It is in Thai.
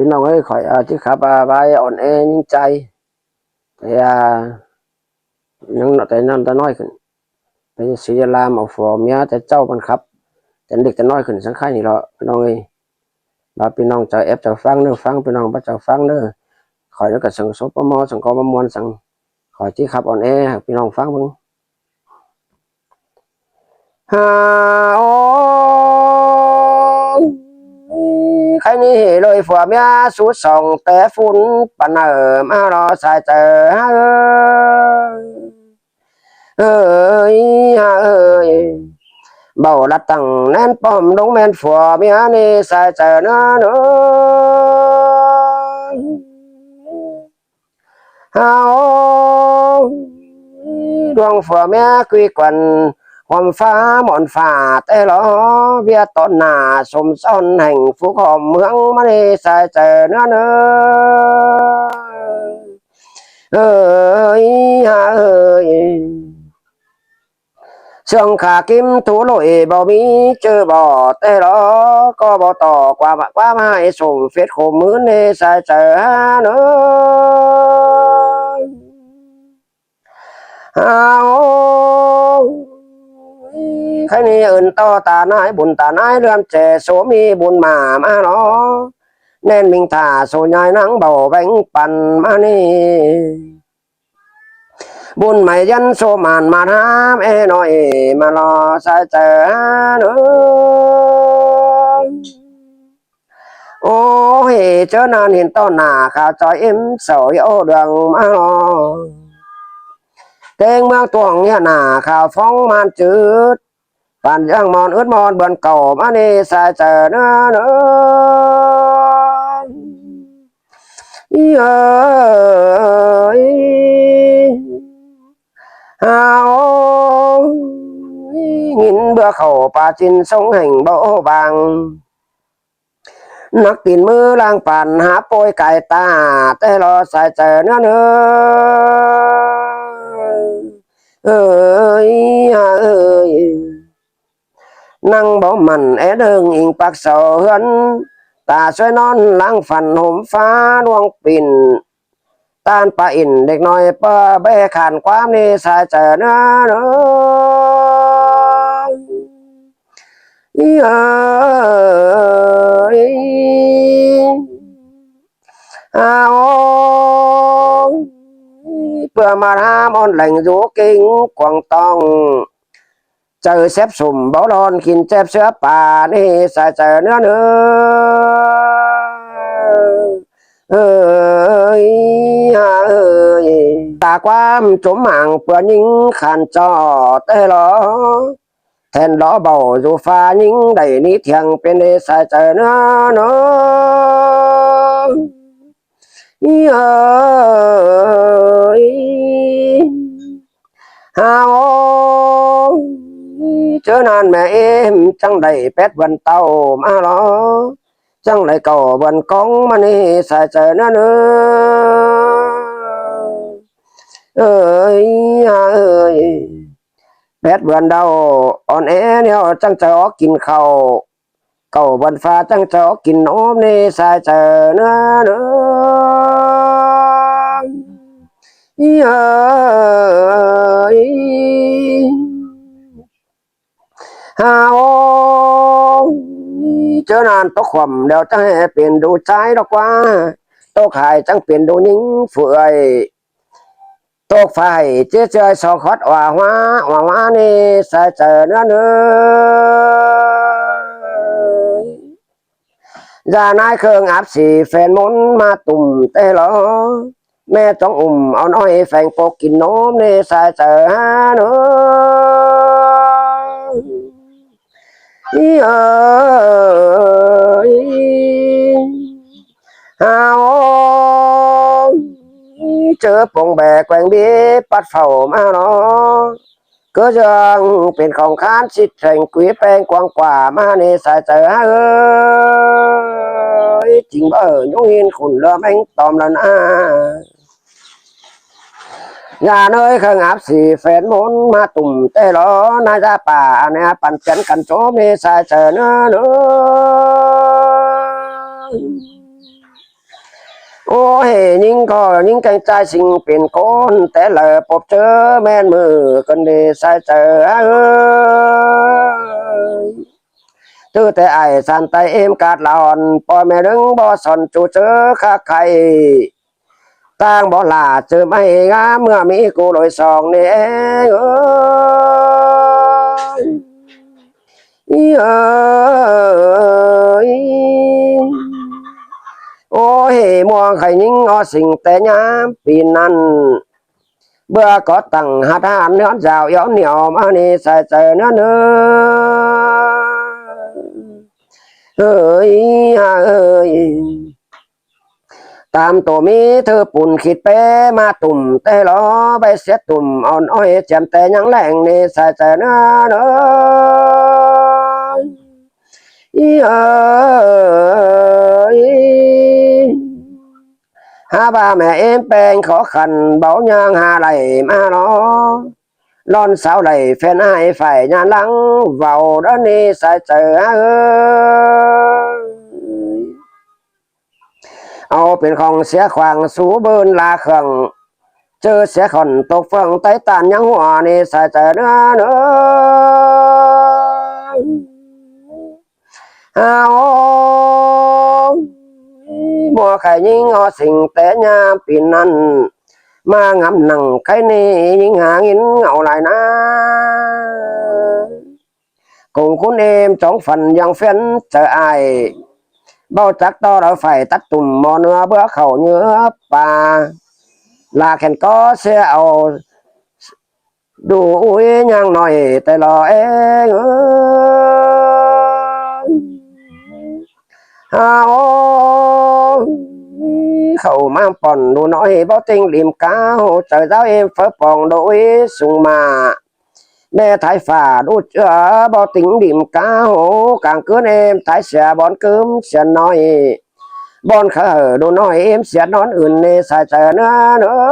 พี่น้องเอ้ยข่อยที่ขับไปอ่อนแอยิ่งใจแต่ยังแต่นั่นแต่น้อยขึ้นไปศิลามเอาฟอร์มเมียแต่เจ้ามันครับแต่เด็กแต่น้อยขึ้นสังขารนี่เราพี่น้องเอ้ยมาพี่น้องเจ้าเจ้าฟังเด้อฟังพี่น้องพระเจ้าฟังเด้อข่อยแล้วก็สังสปมสังกมมวลสังข่อยที่ขับอ่อนแอพี่น้องฟังมึงฮาโอใครนี่เลยฝัวเมียสูดส่องแต่ฝุ่นปนมารอสายเจอเอ้ยเอ้ยเบาลัดตั้งแน่นป้อมลงแม่นฝัวเมียนี่สายเจอเนื้อเนื้อฮาโอดวงฝัวเมียคุยกันความฟ้าหมอนฟ้าแต่ล้อเบียต้นหน้าสมซ้อนแห่งฟูขอมเมืองมันนี่สายเจอเนื้อเนื้อเอ้ยเอ้ยเชิงขากิมถูลอยบ่มีเจอบ่แต่ล้อก็บ่ต่อกว่ามาให้ส่งเฟซโคมมือนี่สายเจอเนื้อใครนี่อื่นต่อตาหนายบุญตาหนายเรื่อมเจโสมีบุญมาเนาะแน่นมิงท่าโซยายนังเบาแบงปันมานี่บุญไม่ยันโซมานมาทำหน่อยมารอสายเจอเนอโอ้ยเจอนานเห็นต้นหน้าข่าวจอยเอ็มเสยโอเดืองมาลอเตงเมืองตัวงเนี่ยหน้าข่าวฟ้องมันจืดปั่นยังมอนอึดมอนเบือนเก่ามานี่สายเจอเนอเนอเอ้ยเอางินเบื่อเข้าป่าจินสงแห่งเบาบางนักตีนมือล่างปั่นหาโปยไก่ตาแต่รอสายเจอเนื้อเนื้อเอ้ยเอ้ยนั่งบ่มันเดิงอิงปักเสาเฮือนตาช่วยนอนล้างฝันห่มฟ้าดวงปิ่นตานปะอินเด็กน้อยเป้อเบขานความนี่สายเจอเนื้อเนื้อเอ้ยเพื่อมาทำอ่อนแหล่งอยู่กิ่งกวางตองเจอเซฟสุ่มเบาดอนกินเจ็บเสื้อป่านี่ใส่เจอเนื้อเนื้อเอ้ยเอ้ยตาความจมหมางเปื่อนยิงขันจอแต่หรอแทนล้อเบาอยู่ฟ้ายิงได้นี้เทียงเป็นได้ใส่เจอเนื้อเนื้อฮาวเจอนานแม่เอ็มจังได้เป็ดวันเต้ามาหรอจังได้เก่าวันกองมานี่ใส่เจอเนื้อเนื้อเอ้ยเอ้ยเป็ดวันเดาอ่อนแอเนี่ยจังจะออกกินข้าวเก่าวันฟ้าจังจะออกกินนมนี่ใส่เจอเนื้อเนื้อเอ้ยฮาวเจอนานตกขวมเดี๋ยวจะให้เปลี่ยนดูใจดอกว่าโตขายจังเปลี่ยนดูนิ่งเฟื่อยโตกไฟเจ๊เจยสอคอดว่านี่ใส่เจอเนื้อเนื้อยานายเครื่องอาบสีแฟนมนมาตุ่มเตลอแม่ต้องเอาน้อยแฝงโปกินนมนี่ใส่เจอเนื้อเอ้ยฮาวเจอปงแบกแกว่งบีปัดเฝ้ามาเนาะก็ยังเป็นของค้านสิทธิ์แห่งกุยแปลงกว้างกว่ามาในสายเจอเอ้ยจริงบ่ยงยินขุนเรือแมงตอมแล้วนะงานเอ้ยเครื่องอาบสีแฟนมนมาตุ่มเตลอนายจะป่าเนี่ยปั่นเปลี่ยนกันโจมในสายเจอเนื้อ โอ้ยยิ่งก็ยิ่งใจใจสิ่งเป็นคนแต่ละพบเจอแม่นมือกันดีใส่เจอตื้อแต่ไอ้สันไตเอ็มกาดหลอนปอแม่ดึงบ่สนจูเจอข้าใครต่างบ่ลาเจอไม่งาเมื่อมีกูโดยสองนี่เองเอ้ยโอ้ยมองไข่ยิงอสิ่งแต่ยามปีนั้นเบื่อก็ตั้งหาทานเนื้อเจ้าย้อนเหนียวมานี่ใส่ใจเนื้อเนื้อเอ้ยเอ้ยตามตัวมีเธอปุ่นขีดเป้มาตุ่มแต่ล้อใบเสียตุ่มอ่อนอ้อยแจ่มแต่ยังแรงนี่ใส่ใจเนื้อเนื้อเอ้ย ba mẹ em bèn khó khăn bảo nhang hà lầy mà nó lon sao lầy phen ai phải nhà lắng vào đó đi sai chờ ơiเอาเป็นของเสียขวางสูเบินลาเขังเจอเสียขอนตกฟังไต้ตานยังหัวนี่ใส่ใจเนื้อเนื้อ มัวไข่ยิงอสิ่งแต่ยามปีนั้นมางำหนังไข่นี่ยิงหางินเงาลายนะcùngคุณเอมสองฝันยังเฟ้นเจอไอเบ้าจักต่อเราไฟตัดตุ่มมอเนื้อเบื่อเข่าเนื้อปลาลาแขนก็เสียเอาดูอุ้ยยังหน่อยแต่รอเองkhẩu mang pòn đồ nói bao tinh điểm cao trời giáo em phớ pòn đối sung mà mẹ thái phà đút chữa bao tính điểm cao càng cưới em thái sẽ bón cướm sẽ nói bón khở đồ nói em sẽ đón nê xài chờ nữa nữa